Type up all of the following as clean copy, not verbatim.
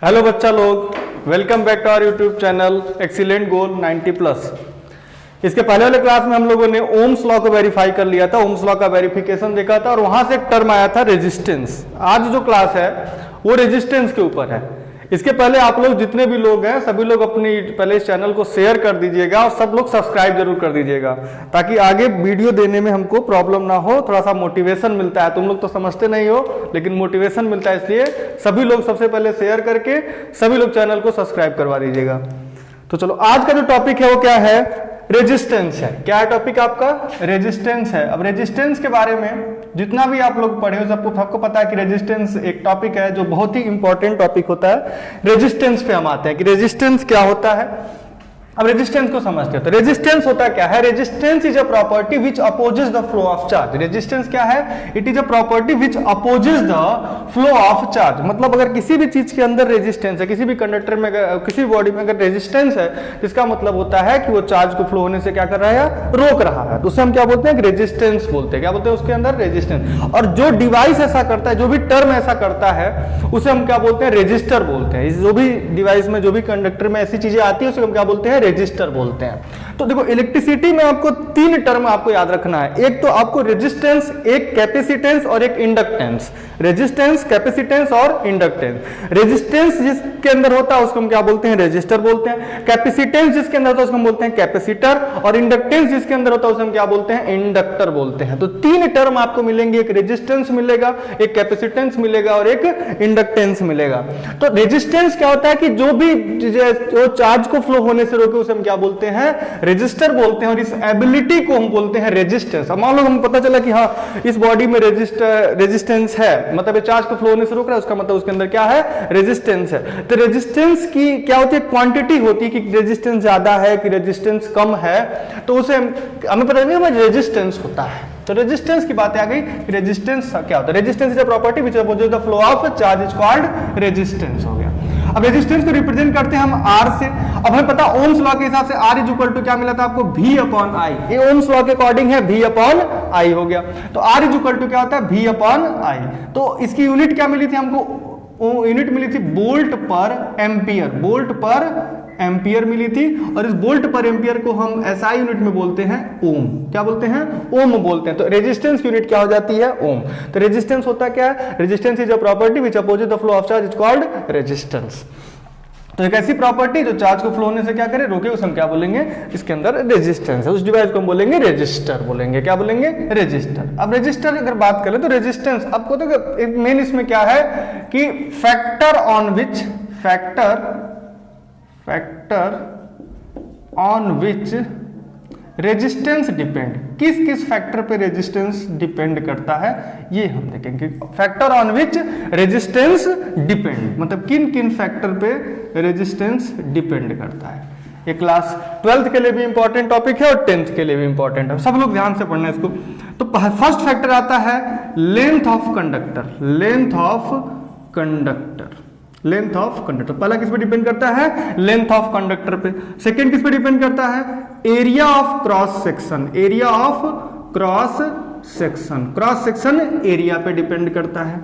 Hello बच्चा लोग, welcome back to our YouTube channel excellent goal 90+। इसके पहले वाले क्लास में हम लोगों ने ओम्स लॉ को वेरीफाई कर लिया था, ओम्स लॉ का वेरिफिकेशन देखा था और वहां से एक टर्म आया था रेजिस्टेंस। आज जो क्लास है वो रेजिस्टेंस के ऊपर है। इसके पहले आप लोग जितने भी लोग हैं सभी लोग अपनी पहले इस चैनल को शेयर कर दीजिएगा और सब लोग सब्सक्राइब जरूर कर दीजिएगा ताकि आगे वीडियो देने में हमको प्रॉब्लम ना हो, थोड़ा सा मोटिवेशन मिलता है। तुम लोग तो समझते नहीं हो लेकिन मोटिवेशन मिलता है, इसलिए सभी लोग सबसे पहले शेयर करके सभी लोग चैनल को सब्सक्राइब करवा दीजिएगा। तो चलो आज का जो टॉपिक है वो क्या है, रेजिस्टेंस है। क्या है टॉपिक आपका, रेजिस्टेंस है। अब रेजिस्टेंस के बारे में जितना भी आप लोग पढ़े हो सबको पता है कि रेजिस्टेंस एक टॉपिक है जो बहुत ही इंपॉर्टेंट टॉपिक होता है। रेजिस्टेंस पे हम आते हैं कि रेजिस्टेंस क्या होता है। अब रेजिस्टेंस को समझते हैं तो रेजिस्टेंस होता क्या है। Resistance is a property which opposes the flow of charge. Resistance क्या है, it is a property which opposes the flow of charge. मतलब अगर किसी भी चीज के अंदर रेजिस्टेंस है, किसी भी कंडक्टर में किसी भी बॉडी में अगर रेजिस्टेंस है, इसका मतलब होता है कि वो चार्ज को फ्लो होने से क्या कर रहा है, रोक रहा है। तो उसे हम क्या बोलते हैं, रेजिस्टेंस बोलते हैं। क्या बोलते हैं उसके अंदर, रेजिस्टेंस। और जो डिवाइस ऐसा करता है, जो भी टर्म ऐसा करता है उसे हम क्या बोलते हैं, रेजिस्टर बोलते हैं। जो भी डिवाइस में, जो भी कंडक्टर में ऐसी चीजें आती है उसे हम क्या बोलते हैं, रेजिस्टर बोलते हैं। तो देखो इलेक्ट्रिसिटी में आपको तीन टर्म आपको याद रखना है। एक तो आपको रेजिस्टेंस, एक कैपेसिटेंस और एक इंडक्टेंस। रेजिस्टेंस, कैपेसिटेंस और इंडक्टेंस। रेजिस्टेंस जिसके अंदर होता है उसको हम क्या बोलते हैं, रेजिस्टर बोलते हैं। कैपेसिटेंस जिसके अंदर होता है उसको हम बोलते हैं कैपेसिटर। और इंडक्टेंस जिसके अंदर होता है उसे हम क्या बोलते हैं, इंडक्टर बोलते हैं। तो तीन टर्म आपको मिलेंगे, एक रेजिस्टेंस मिलेगा, एक कैपेसिटेंस मिलेगा और एक इंडक्टेंस मिलेगा। तो रेजिस्टेंस क्या होता है कि जो भी जो चार्ज को फ्लो होने से रोके उसे हम क्या बोलते हैं, रेजिस्टर बोलते हैं। और इस एबिलिटी को हम बोलते हैं रेजिस्टेंस। अब मान लो हम पता चला कि हाँ इस बॉडी में रेजिस्टेंस है, मतलब चार्ज को फ्लो होने से रोक रहा है, उसका मतलब उसके अंदर क्या है, रेजिस्टेंस है। तो रेजिस्टेंस की क्या होती है, क्वांटिटी होती है कि रेजिस्टेंस ज्यादा है कि रेजिस्टेंस कम है, तो उसे हमें पता नहीं रेजिस्टेंस होता है। तो रेजिस्टेंस की बात आ गई। रेजिस्टेंस क्या होता है, resistance is a property which opposes the flow of charge is called resistance हो गया। अब रेजिस्टेंस को रिप्रेजेंट करते हैं हम आर से। अब हमें पता ओम्स लॉ के हिसाब से आर इज इक्वल टू क्या मिला था आपको, V अपॉन आई। ये ओम्स लॉ के अकॉर्डिंग है, V अपॉन आई हो गया। तो आर इज इक्वल टू क्या होता है, V अपॉन आई। तो इसकी यूनिट क्या मिली थी हमको, यूनिट मिली थी वोल्ट पर एम्पियर। वोल्ट पर एम्पियर मिली थी। और इस वोल्ट पर एम्पियर को हम एसआई यूनिट में बोलते हैं ओम। क्या बोलते हैं, ओम बोलते हैं। तो रेजिस्टेंस यूनिट क्या हो जाती है, ओम। तो रेजिस्टेंस होता क्या है, resistance is a property which opposes the flow of charge is called resistance. तो एक ऐसी प्रॉपर्टी जो चार्ज को फ्लो होने से क्या करे, रोके, उसे हम क्या बोलेंगे, इसके अंदर रेजिस्टेंस है। उस डिवाइस को हम बोलेंगे रेजिस्टर बोलेंगे। क्या बोलेंगे, रेजिस्टर। अब रेजिस्टर अगर बात करें तो रेजिस्टेंस आपको तो मेन इसमें क्या है कि factor on which resistance depend, किस किस फैक्टर पे रेजिस्टेंस डिपेंड करता है ये हम देखेंगे। Factor on which resistance depend, मतलब किन किन फैक्टर पे रेजिस्टेंस डिपेंड करता है। ये क्लास 12th के लिए भी इंपॉर्टेंट टॉपिक है और 10th के लिए भी इंपॉर्टेंट है, सब लोग ध्यान से पढ़ना है इसको। तो फर्स्ट फैक्टर आता है length of conductor. Length of conductor, length of conductor पहला किस पे डिपेंड करता है, लेंथ ऑफ कंडक्टर पे। सेकंड किस पे डिपेंड करता है, area of cross section. Area of cross section, cross section area पे डिपेंड करता है।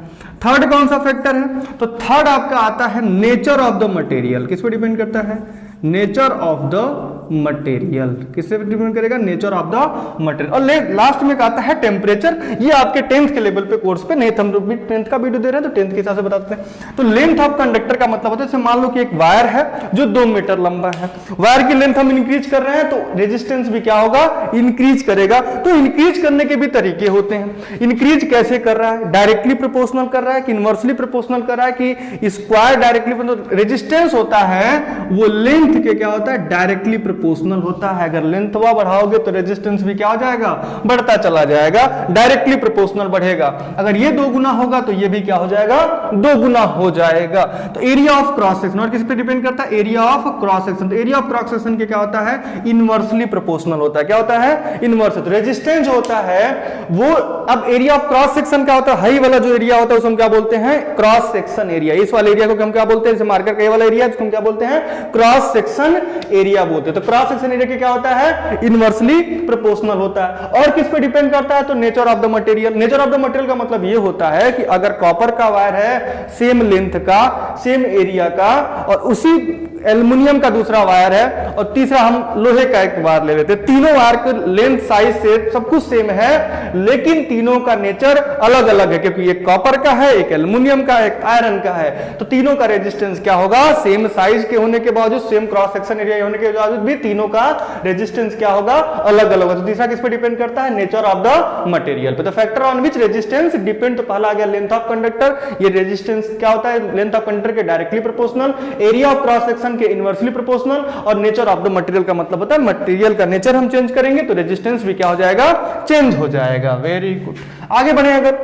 थर्ड कौन सा फैक्टर है, तो थर्ड आपका आता है नेचर ऑफ द मटेरियल। किस पे डिपेंड करता है, नेचर ऑफ द मटेरियल। किससे डिपेंड करेगा, नेचर ऑफ द मटेरियल। और लास्ट में आता है टेम्परेचर। ये आपके 10th के लेवल पे कोर्स पे नहीं, हम 10th का वीडियो दे रहे हैं तो 10th के हिसाब से बताते हैं। तो लेंथ ऑफ कंडक्टर का मतलब होता है, जैसे मान लो कि एक वायर है जो 2 मीटर लंबा है, वायर की लेंथ हम इंक्रीज कर रहे हैं तो रेजिस्टेंस भी क्या होगा, इंक्रीज करेगा। तो इंक्रीज करने के भी तरीके होते हैं। इंक्रीज कैसे कर रहा है, डायरेक्टली प्रोपोर्शनल कर रहा है कि इनवर्सली प्रोपोर्शनल कर रहा है कि स्क्वायर डायरेक्टली। रेजिस्टेंस होता है वो लेंथ के क्या होता है, डायरेक्टली प्रोपोर्शनल होता है। अगर लेंथ बढ़ाओगे तो रेजिस्टेंस भी क्या हो जाएगा, बढ़ता चला जाएगा, डायरेक्टली प्रोपोर्शनल बढ़ेगा। अगर ये 2 गुना होगा तो ये भी क्या हो जाएगा, 2 गुना हो जाएगा। तो एरिया ऑफ क्रॉस सेक्शन और किस पे डिपेंड करता है, एरिया ऑफ क्रॉस सेक्शन। तो एरिया ऑफ क्रॉस सेक्शन के क्या होता है, इनवर्सली प्रोपोर्शनल होता है। क्या होता है, इनवर्स। तो रेजिस्टेंस होता है वो, अब एरिया ऑफ क्रॉस सेक्शन क्या होता है, हाई वाला जो एरिया होता है उसको हम क्या बोलते हैं, क्रॉस सेक्शन एरिया। इस वाले एरिया को हम क्या बोलते हैं, जैसे मार्कर का ये वाला एरिया जिसको हम क्या बोलते हैं, क्रॉस सेक्शन एरिया बोलते हैं। तो तो क्रॉस सेक्शन एरिया क्या होता है, इनवर्सली प्रोपोर्शनल होता है। और किस पे डिपेंड करता है, तो nature of the material. Nature of the material का मतलब ये होता है कि अगर कॉपर का वायर है सेम लेंथ का, सेम एरिया का, और उसी एल्युमिनियम का दूसरा वायर है, और तीसरा हम लोहे का एक वायर ले लेते हैं, तीनों वायर के लेंथ साइज से सब कुछ सेम है, लेकिन तीनों का नेचर अलग अलग है, क्योंकि एक कॉपर का है, एक एल्युमिनियम का, एक आयरन का है, तो तीनों का रेजिस्टेंस क्या होगा, सेम साइज के होने के बावजूद, सेम क्रॉस सेक्शन एरिया होने के बावजूद भी तीनों का रेजिस्टेंस क्या होगा, अलग अलग होगा। तो तीसरा किस पे डिपेंड करता है, नेचर ऑफ द मटेरियल पे। तो factor on which resistance depend, तो पहला आ गया लेंथ ऑफ कंडक्टर, ये रेजिस्टेंस क्या होता है, लेंथ ऑफ कंडक्टर के directly proportional, area of cross section के इनवर्सली प्रोपोर्शनल, और नेचर ऑफ द मटेरियल का मतलब होता है मटेरियल का नेचर हम चेंज करेंगे तो रेजिस्टेंस भी क्या हो जाएगा, चेंज हो जाएगा। वेरी गुड, आगे बढ़े। अगर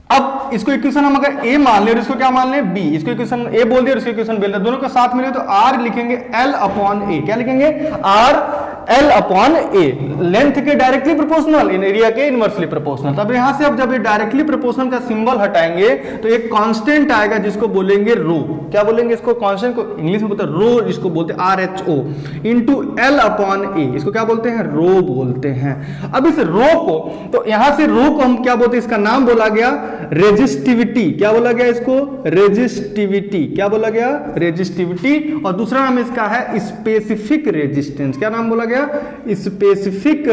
अब इसको इक्वेशन हम अगर ए मान ले और इसको क्या मान ले, बी, इसको इक्वेशन ए बोल दिया और इसको इक्वेशन बी, दोनों के साथ मिले तो आर लिखेंगे एल अपॉन ए, क्या लिखेंगे, आर एल अपॉन ए, लेंथ के डायरेक्टली प्रोपोर्शनल, इन एरिया के इनवर्सली प्रोपोर्शनल। तब यहां से अब जब ये डायरेक्टली प्रोपोर्शनल का सिंबल हटाएंगे तो एक कांस्टेंट आएगा जिसको बोलेंगे रो, क्या बोलेंगे इसको, कांस्टेंट को इंग्लिश में बोलते हैं रो, जिसको बोलते हैं R H O into L upon A, इसको क्या बोलते हैं, रो बोलते हैं। अब इस रो को, तो यहां से रो को हम क्या बोलते हैं, इसका नाम बोला गया रेजिस्टिविटी, क्या बोला गया इसको, रेजिस्टिविटी, क्या बोला गया, रेजिस्टिविटी। और दूसरा नाम इसका है स्पेसिफिक रेजिस्टेंस, क्या नाम बोला गया, स्पेसिफिक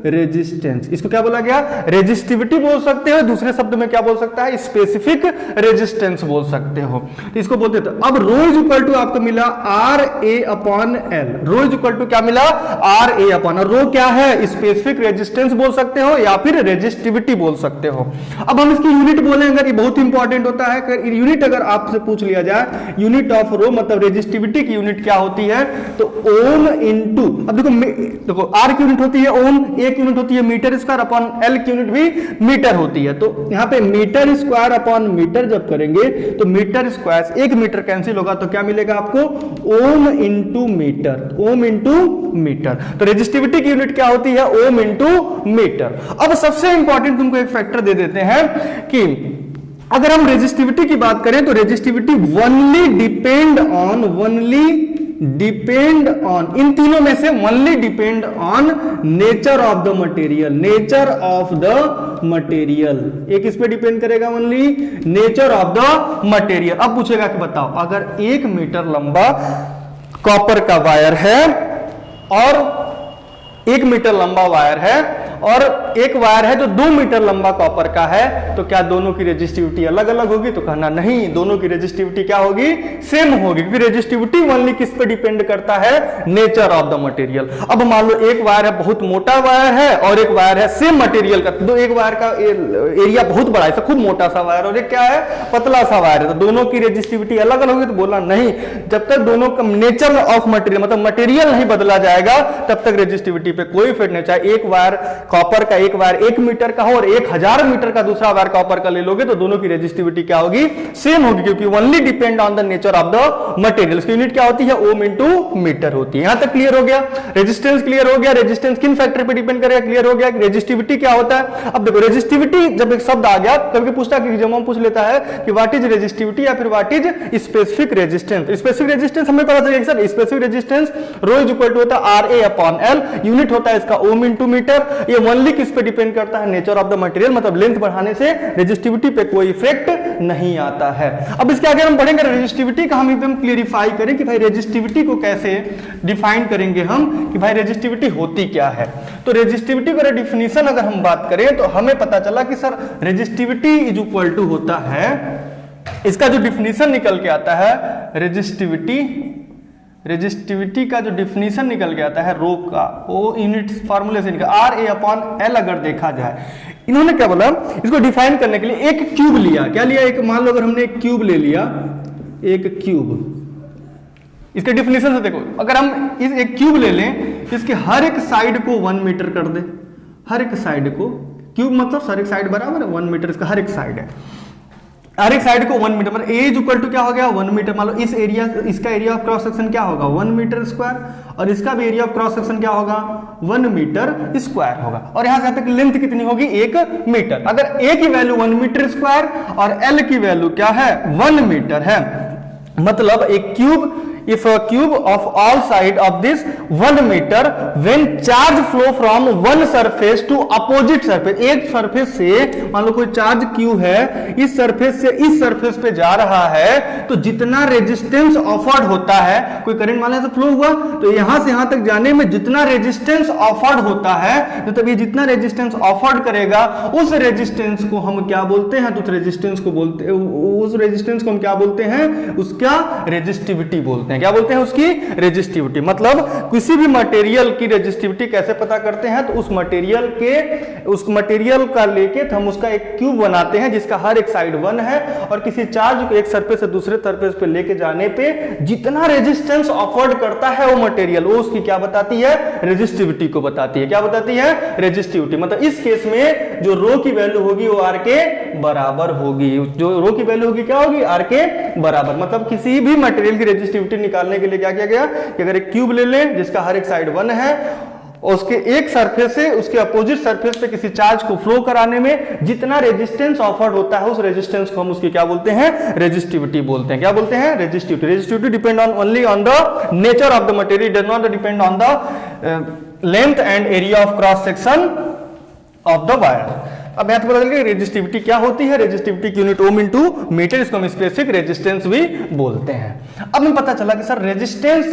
रेजिस्टेंस, इसको क्या बोला गया, रेजिस्टिविटी बोल सकते हो, दूसरे शब्द में क्या बोल सकता है, स्पेसिफिक रेजिस्टेंस बोल सकते हो। तो इसको बोलते हैं, अब रो इज इक्वल टू आपको मिला R A upon L, rho is equal to क्या मिला, आर ए अपॉन, रो क्या है, स्पेसिफिक रेजिस्टेंस बोल सकते हो या फिर रेजिस्टिविटी बोल सकते हो। अब हम इसकी यूनिट बोले, अगर ये बहुत इंपॉर्टेंट होता है, यूनिट अगर आपसे पूछ लिया जाए, यूनिट ऑफ रो मतलब रेजिस्टिविटी की यूनिट क्या होती है, तो ओम इनटू, अब देखो आर की यूनिट होती है ओम, ए की यूनिट होती है मीटर स्क्वायर, अपॉन एल की यूनिट भी मीटर होती है। तो यहां पे मीटर स्क्वायर अपॉन मीटर जब करेंगे तो मीटर स्क्वायर, एक मीटर कैंसिल होगा तो क्या मिलेगा आपको, ohm into metre, ohm into metre. तो रेजिस्टिविटी की यूनिट क्या होती है, ओम इंटू मीटर। अब सबसे इंपॉर्टेंट तुमको एक फैक्टर दे देते हैं कि अगर हम रेजिस्टिविटी की बात करें तो रेजिस्टिविटी ओनली डिपेंड ऑन, इन तीनों में से only depend on nature of the material, nature of the material, एक इस पे डिपेंड करेगा only nature of the material. अब पूछेगा कि बताओ, अगर 1 मीटर लंबा कॉपर का वायर है और 1 मीटर लंबा वायर है और एक वायर है जो 2 मीटर लंबा कॉपर का है, तो क्या दोनों की रेजिस्टिविटी अलग अलग होगी, तो कहना नहीं, दोनों की रेजिस्टिविटी क्या होगी, सेम होगी, क्योंकि रेजिस्टिविटी ओनली किस पे डिपेंड करता है, नेचर ऑफ द मटेरियल। अब मान लो एक वायर है बहुत मोटा वायर है और एक वायर है सेम मटेरियल का, तो एक वायर का एरिया बहुत बड़ा है, खूब मोटा सा वायर, और एक क्या है, पतला सा वायर है, तो दोनों की रेजिस्टिविटी अलग अलग होगी, तो बोला नहीं, जब तक दोनों का नेचर ऑफ मटेरियल मतलब मटेरियल नहीं बदला जाएगा तब तक रेजिस्टिविटी पे कोई इफेक्ट नहीं। चाहे एक वायर कॉपर का, एक वायर 1 मीटर का हो और 1000 मीटर का दूसरा वायर कॉपर का ले लोगे तो दोनों की रेजिस्टिविटी क्या होगी, सेम होगी, क्योंकि only depend on the nature of the material. इसकी यूनिट क्या होती है, ओम इंटू मीटर होती है। यहां तक क्लियर हो गया, रेजिस्टेंस क्लियर हो गया, रेजिस्टेंस किन फैक्टर पे डिपेंड करेगा, क्लियर हो गया, रेजिस्टिविटी क्या होता है। अब देखो रेजिस्टिविटी जब एक शब्द आ गया कभी पूछता है, जब हम पूछ लेता है कि व्हाट इज रेजिस्टिविटी या फिर what is specific resistance. Specific resistance हमें पता चलेगा sir, specific resistance rho is equal to होता है R A upon L, unit होता है इसका ओम इंटू मीटर। ये ओनली किस पे डिपेंड करता है, नेचर ऑफ द मटेरियल, मतलब लेंथ बढ़ाने से रेजिस्टिविटी पे कोई इफेक्ट नहीं आता है। अब इसके आगे हम पढ़ेंगे रेजिस्टिविटी का, हम एकदम क्लियरिफाई करें कि भाई रेजिस्टिविटी को कैसे डिफाइन करेंगे हम, कि भाई रेजिस्टिविटी होती क्या है। तो रेजिस्टिविटी का डिफिनीशन अगर हम बात करें तो हमें पता चला कि sir resistivity is equal to होता है, इसका जो डिफिनीशन निकल के आता है, रेजिस्टिविटी का जो डिफिनीशन निकल के आता है रो का, वो यूनिट फार्मूले से निकल आर ए अपॉन एल अगर देखा जाए, इन्होंने क्या बोला, इसको डिफाइन करने के लिए एक क्यूब लिया, क्या लिया, एक मान लो अगर हमने एक क्यूब ले लिया, एक क्यूब, इसके डिफिनीशन से देखो, अगर हम इस एक क्यूब ले लें, इसके हर एक साइड को 1 मीटर कर दे, हर एक साइड को, क्यूब मतलब हर एक साइड बराबर है 1 मीटर, इसका हर एक साइड है, हर एक साइड को 1 मीटर, मतलब ए इज इक्वल टू क्या हो गया 1 मीटर। मान लो इस एरिया, इसका एरिया ऑफ क्रॉस सेक्शन क्या होगा 1 मीटर स्क्वायर, और इसका भी एरिया ऑफ क्रॉस सेक्शन क्या होगा 1 मीटर स्क्वायर होगा, और यहां से तक लेंथ कितनी होगी 1 मीटर। अगर ए की वैल्यू 1 मीटर स्क्वायर और एल की वैल्यू क्या है 1 मीटर है, मतलब एक cube if a cube of all side of this 1 meter when charge flow from one surface to opposite surface, एक सरफेस से मान लो कोई चार्ज क्यू है, इस सरफेस से इस सरफेस पे जा रहा है, तो जितना रेजिस्टेंस ऑफर्ड होता है, कोई करंट मान लो फ्लो हुआ, तो यहां से यहां तक जाने में जितना रेजिस्टेंस ऑफर्ड होता है, तो तब ये जितना रेजिस्टेंस ऑफर्ड करेगा उस रेजिस्टेंस को हम क्या बोलते हैं, तो उस रेजिस्टेंस को हम क्या बोलते हैं, उसका रेजिस्टिविटी बोलते हैं। क्या बोलते हैं, उसकी रेजिस्टिविटी। मतलब किसी भी मटेरियल की रेजिस्टिविटी कैसे पता करते हैं, तो उस मटेरियल का लेके हम उसका एक क्यूब बनाते हैं जिसका हर एक साइड 1 है, और किसी चार्ज को एक सरफेस से दूसरे सरफेस पे लेके जाने पे जितना रेजिस्टेंस ऑफर्ड करता है वो मटेरियल, वो उसकी क्या बताती है, रेजिस्टिविटी को बताती है। क्या बताती है, रेजिस्टिविटी। मतलब इस केस में जो रो की वैल्यू होगी वो आर के बराबर होगी, जो रो की वैल्यू होगी क्या होगी, आर के बराबर। मतलब किसी भी मटेरियल की रेजिस्टिविटी निकालने के लिए क्या किया गया कि अगर एक क्यूब ले लें जिसका हर एक साइड 1 है, और उसके एक सरफेस से उसके अपोजिट सरफेस पे किसी चार्ज को फ्लो कराने में जितना रेजिस्टेंस ऑफर्ड होता है, उस रेजिस्टेंस को हम उसकी क्या बोलते हैं, रेजिस्टिविटी बोलते हैं। क्या बोलते हैं, resistivity. Resistivity depend on only on the nature of the material, does not depend on the length and area of cross section of the wire. अब मैथ पता चल गया रेजिस्टिविटी क्या होती है, रेजिस्टिविटी की यूनिट ओम इनटू मीटर, इसको हम स्पेसिफिक रेजिस्टेंस भी बोलते हैं। अब हमें पता चला कि सर रेजिस्टेंस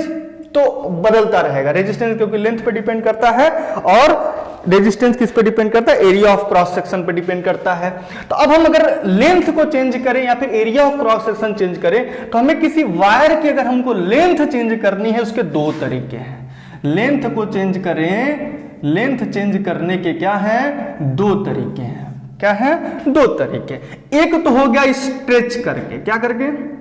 तो बदलता रहेगा, रेजिस्टेंस क्योंकि लेंथ पे डिपेंड करता है, और रेजिस्टेंस किस पे डिपेंड करता है, एरिया ऑफ क्रॉस सेक्शन पे डिपेंड करता है। तो अब हम अगर लेंथ को चेंज करें या फिर area of cross section change करें, तो हमें किसी वायर की अगर हमको लेंथ चेंज करनी है, उसके 2 तरीके हैं। लेंथ को चेंज करें, लेंथ चेंज करने के क्या है, 2 तरीके हैं। क्या है, 2 तरीके। एक तो हो गया स्ट्रेच करके, क्या करके,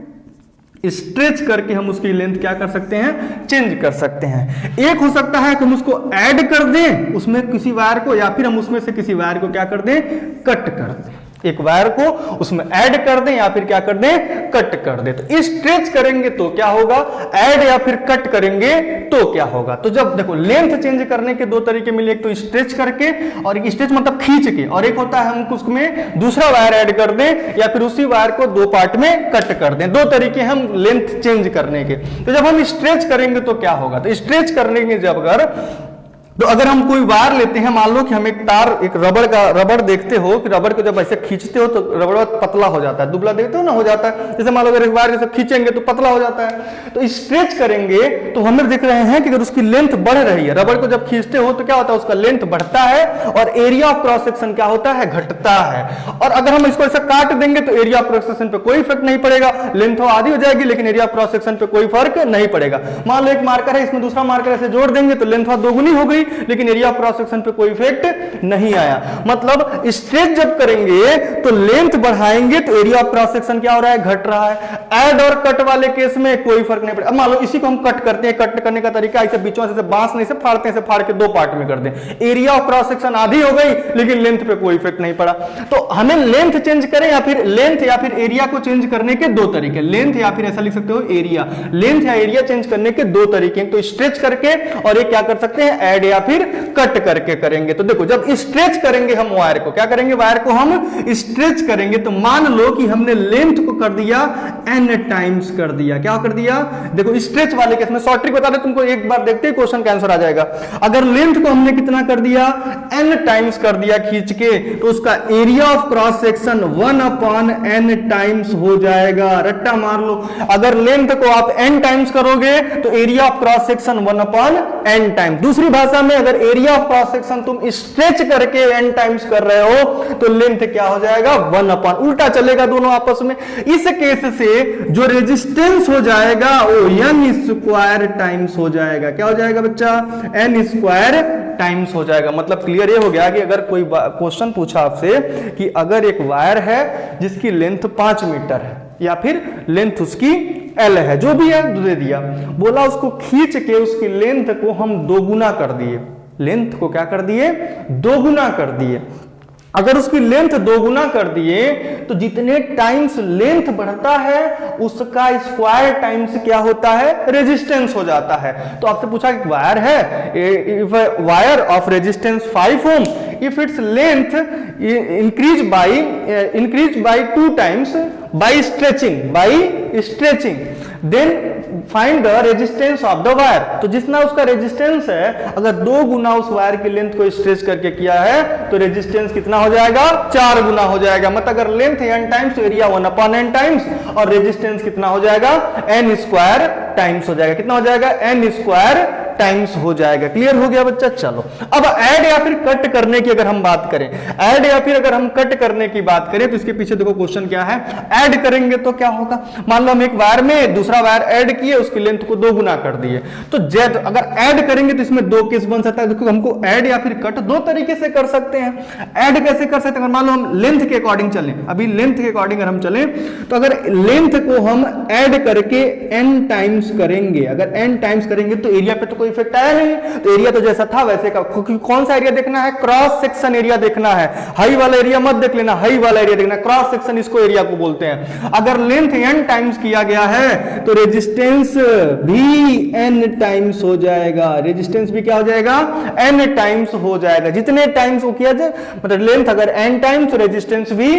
स्ट्रेच करके हम उसकी लेंथ क्या कर सकते हैं, चेंज कर सकते हैं। एक हो सकता है कि हम उसको ऐड कर दें उसमें किसी वायर को, या फिर हम उसमें से किसी वायर को क्या कर दें, कट कर दें। एक वायर को उसमें ऐड कर दें या फिर क्या कर दें, कट कर दें। तो स्ट्रेच करेंगे तो क्या होगा, ऐड या फिर कट करेंगे तो क्या होगा। तो जब देखो लेंथ चेंज करने के 2 तरीके मिले, एक तो स्ट्रेच करके, और एक स्ट्रेच मतलब खींच के, और एक होता है हम उसमें दूसरा वायर ऐड कर दें या फिर उसी वायर को 2 पार्ट में कट कर दें। 2 तरीके हम लेंथ चेंज करने के। तो जब हम स्ट्रेच करेंगे तो क्या होगा, तो स्ट्रेच करने के जब अगर हम कोई वायर लेते हैं, मान लो कि हम एक तार, एक रबड़ देखते हो कि रबड़ को जब ऐसे खींचते हो तो रबड़ पतला हो जाता है, दुबला देखते हो ना, हो जाता है। जैसे मान लो अगर एक वायर जैसे खींचेंगे तो पतला हो जाता है। तो स्ट्रेच करेंगे तो हमें देख रहे हैं कि अगर उसकी लेंथ बढ़ रही है, रबड़ को जब खींचते हो तो क्या होता है, उसका लेंथ बढ़ता है और एरिया ऑफ क्रॉस सेक्शन क्या होता है, घटता है। और अगर हम इसको ऐसा काट देंगे तो एरिया ऑफ क्रॉस सेक्शन पे कोई इफेक्ट नहीं पड़ेगा, लेंथ आधी हो जाएगी लेकिन एरिया ऑफ क्रॉस सेक्शन पे कोई फर्क नहीं पड़ेगा। मान लो एक मार्कर है, इसमें दूसरा मार्कर ऐसे जोड़ देंगे तो लेंथ दोगुनी हो गई, लेकिन एरिया ऑफ क्रॉस सेक्शन पे कोई इफेक्ट नहीं आया। मतलब स्ट्रेच जब करेंगे तो लेंथ बढ़ाएंगे तो एरिया ऑफ क्रॉस सेक्शन क्या हो रहा है, घट रहा है। ऐड और कट वाले केस में कोई फर्क नहीं पड़ेगा। अब मान लो इसी को हम कट करते हैं, कट करने का तरीका ऐसे बीचों से बांस नहीं से फाड़ते हैं, से फाड़ के 2 पार्ट में कर दें, एरिया ऑफ क्रॉस सेक्शन आधी हो गई लेकिन लेंथ पे कोई इफेक्ट नहीं पड़ा। तो हमें लेंथ चेंज करें या फिर लेंथ या फिर एरिया को चेंज करने के 2 तरीके, लेंथ या फिर ऐसा लिख सकते हो एरिया, लेंथ या एरिया चेंज करने के 2 तरीके, तो स्ट्रेच करके और एक क्या कर सकते हैं, ऐड या फिर कट करके करेंगे। तो देखो जब स्ट्रेच करेंगे हम वायर को, क्या करेंगे, वायर को हम स्ट्रेच करेंगे, तो मान लो कि हमने लेंथ को कर दिया n टाइम्स कर दिया। क्या कर दिया, देखो स्ट्रेच वाले केस में शॉर्ट ट्रिक बता दे तुमको, एक बार देखते ही क्वेश्चन का आंसर आ जाएगा। अगर लेंथ को हमने कितना कर दिया, n टाइम्स कर दिया खींच के, तो उसका area of cross section 1/n times हो जाएगा। रट्टा मार लो, अगर लेंथ को आप n टाइम्स करोगे तो area of cross section 1/n times. दूसरी भाषा में अगर एरिया ऑफ क्रॉस सेक्शन तुम स्ट्रेच करके n टाइम्स कर रहे हो तो लेंथ क्या हो जाएगा, 1/, उल्टा चलेगा दोनों आपस में। इस केस से जो रेजिस्टेंस हो जाएगा वो n² टाइम्स हो जाएगा। क्या हो जाएगा बच्चा, n² टाइम्स हो जाएगा। मतलब क्लियर ये हो गया कि अगर कोई क्वेश्चन पूछा आपसे कि अगर एक वायर है जिसकी लेंथ 5 मीटर है या फिर लेंथ उसकी L है, जो भी है दे दिया, बोला उसको खींच के उसकी लेंथ को हम 2 गुना कर दिए, लेंथ को क्या कर दिए, 2 गुना कर दिए। अगर उसकी लेंथ 2 गुना कर दिए तो जितने टाइम्स लेंथ बढ़ता है उसका स्क्वायर टाइम्स क्या होता है, रेजिस्टेंस हो जाता है। तो आपसे पूछा कि वायर है, wire of resistance 5 ohm, if its length increase by 2 times by stretching, then find the resistance of the wire. तो जितना उसका रेजिस्टेंस है, अगर 2 गुना उस वायर की लेंथ को स्ट्रेच करके किया है तो रेजिस्टेंस कितना हो जाएगा? 4 गुना हो जाएगा। मतलब अगर लेंथ n टाइम्स तो एरिया 1/n टाइम्स और रेजिस्टेंस कितना हो जाएगा? n स्क्वायर टाइम्स हो जाएगा। कितना हो जाएगा? n स्क्वायर टाइम्स हो जाएगा। क्लियर हो गया बच्चा? चलो अब ऐड या फिर कट करने की अगर हम बात करें, ऐड या फिर अगर हम कट करने की बात करें तो इसके पीछे देखो क्वेश्चन क्या है। ऐड करेंगे तो क्या होगा? मान लो हम एक वायर में दूसरा वायर ऐड किए, उसकी लेंथ को 2 गुना कर दिए, तो जेड अगर ऐड करेंगे तो इसमें 2 केस बन सकता है। देखो हमको ऐड या फिर कट 2 तरीके से कर सकते हैं। ऐड कैसे कर सकते हैं? अगर मान लो हम लेंथ के अकॉर्डिंग चलें, अभी लेंथ के अकॉर्डिंग अगर हम चलें तो अगर लेंथ को हम ऐड करके n टाइम्स करेंगे, अगर n टाइम्स करेंगे तो एरिया पे तो कोई इफेक्ट आया नहीं, तो एरिया तो जैसा था वैसे का। कौन सा एरिया देखना है? क्रॉस सेक्शन एरिया देखना है। हाई वाला एरिया मत देख लेना, हाई वाला एरिया देखना, क्रॉस सेक्शन इसको एरिया को बोलते हैं। अगर लेंथ n टाइम्स किया गया है तो रेजिस्टेंस भी n टाइम्स हो जाएगा। रेजिस्टेंस भी क्या हो जाएगा? n टाइम्स हो जाएगा। जितने टाइम्स वो किया जाए, मतलब लेंथ अगर n टाइम्स तो रेजिस्टेंस भी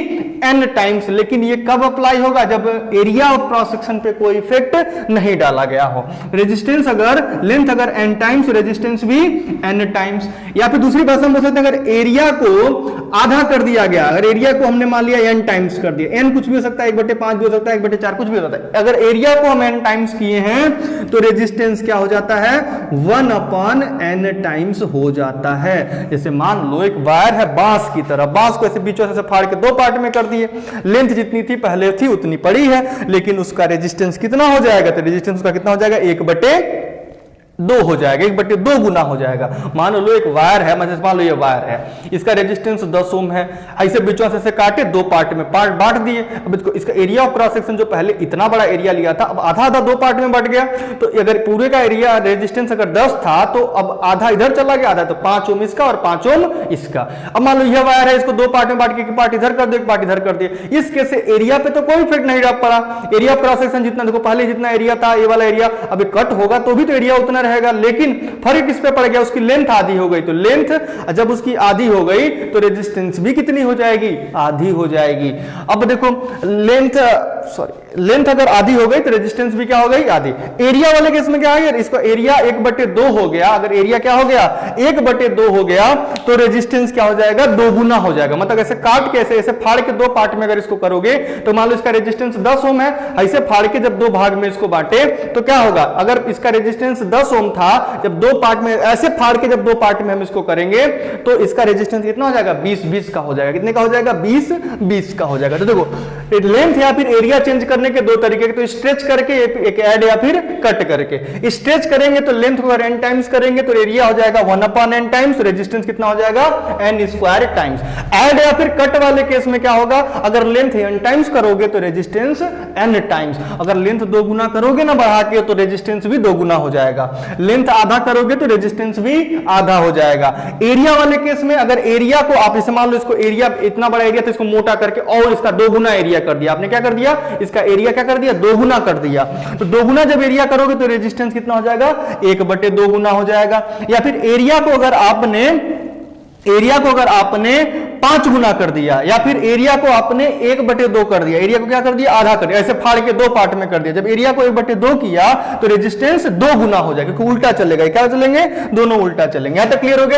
n टाइम्स। लेकिन ये कब अप्लाई होगा? जब एरिया ऑफ क्रॉस सेक्शन पे कोई इफेक्ट नहीं डाला गया हो। रेजिस्टेंस अगर लेंथ अगर n टाइम्स, रेजिस्टेंस भी n टाइम्स। या फिर दूसरी भाषा में बोल सकते हैं, अगर एरिया को आधा कर दिया गया, अगर एरिया को हमने मान लिया n टाइम्स कर दिया, n कुछ भी हो सकता है, 1/5 भी हो सकता है, 1/4 कुछ भी हो सकता है। अगर एरिया को हम n टाइम्स किए हैं तो रेजिस्टेंस क्या हो जाता है? 1/n टाइम्स हो जाता है। जैसे मान लो एक वायर है बांस की तरह, बांस को ऐसे बीचों से फाड़ के 2 पार्ट में कर दिए, लेंथ जितनी थी पहले थी उतनी पड़ी है, लेकिन उसका रेजिस्टेंस कितना हो जाएगा? तो रेजिस्टेंस उसका कितना हो जाएगा? 1/2 हो जाएगा, 1/2 गुना हो जाएगा। मान लो एक वायर है, मतलब मान लो ये वायर है, इसका रेजिस्टेंस 10 ओम है, ऐसे बीचों से काटे 2 पार्ट में बांट दिए। अब इसका एरिया ऑफ क्रॉस सेक्शन जो पहले इतना बड़ा एरिया लिया था, अब आधा आधा 2 पार्ट में बट गया। तो अगर पूरे का एरिया रेजिस्टेंस अगर 10 था तो अब आधा इधर चला गया, आधा तो 5 ओम इसका और 5 ओम इसका। अब मान लो यह वायर है, इसको 2 पार्ट में बांट के, एक पार्ट इधर कर दो, एक पार्ट इधर कर दिए। इस केस से एरिया पे तो कोई इफेक्ट नहीं पड़ा। एरिया ऑफ क्रॉस सेक्शन जितना देखो पहले जितना एरिया था, ये वाला एरिया, अभी कट होगा तो भी तो एरिया उतना रहेगा, लेकिन फर्क किस पे पड़ गया? उसकी लेंथ आधी हो गई। तो लेंथ जब उसकी आधी हो गई तो रेजिस्टेंस भी कितनी हो जाएगी? आधी हो जाएगी। अब देखो लेंथ अगर आधी हो गई तो रेजिस्टेंस भी क्या हो गई? आधी। एरिया वाले केस में क्या है? इसका एरिया 1/2 हो गया। अगर एरिया क्या हो गया? 1/2 हो गया तो रेजिस्टेंस क्या हो जाएगा? 2 गुना हो जाएगा। मतलब ऐसे काट के ऐसे फाड़ के 2 पार्ट में अगर इसको करोगे तो मान लो इसका रेजिस्टेंस 10 ओम है, ऐसे फाड़ के जब 2 भाग में इसको बांटे तो क्या होगा? अगर इसका रेजिस्टेंस 10 ओम था, जब 2 पार्ट में ऐसे फाड़ के जब 2 पार्ट में हम इसको करेंगे तो इसका रेजिस्टेंस कितना हो जाएगा? 20 का हो जाएगा। कितने का हो जाएगा? 20 का हो जाएगा। तो देखो लेंथ या फिर एरिया चेंज करने के 2 तरीके, तो स्ट्रेच करके एक ऐड या फिर कट करके। स्ट्रेच करेंगे तो लेंथ को अगर n टाइम्स करेंगे तो एरिया हो जाएगा 1/n टाइम्स, रेजिस्टेंस कितना हो जाएगा? n square times. ऐड या फिर कट वाले केस में क्या होगा? अगर लेंथ n टाइम्स करोगे तो रेजिस्टेंस n टाइम्स। अगर लेंथ 2 गुना करोगे ना बढ़ा के तो रेजिस्टेंस भी 2 गुना हो जाएगा। लेंथ आधा करोगे तो रेजिस्टेंस भी आधा हो जाएगा। एरिया वाले केस में अगर एरिया को आप इसे मान लो, इसको एरिया इतना बड़ा एरिया तो इसको मोटा करके और इसका 2 गुना एरिया कर दिया। आपने क्या कर दिया? इसका एरिया क्या कर दिया? 2 गुना कर दिया। तो 2 गुना जब एरिया करोगे तो रेजिस्टेंस कितना हो जाएगा? 1/2 गुना हो जाएगा। या फिर एरिया को अगर आपने 5 गुना कर दिया, या फिर एरिया को आपने 1/2 कर दिया, एरिया को क्या कर दिया? आधा कर दिया, ऐसे फाड़ के 2 पार्ट में कर दिया। जब एरिया को 1/2 किया तो रेजिस्टेंस 2 गुना हो जाएगा, क्योंकि उल्टा चलेगा। क्या चलेंगे? दोनों उल्टा चलेंगे। यहां तक क्लियर हो गया?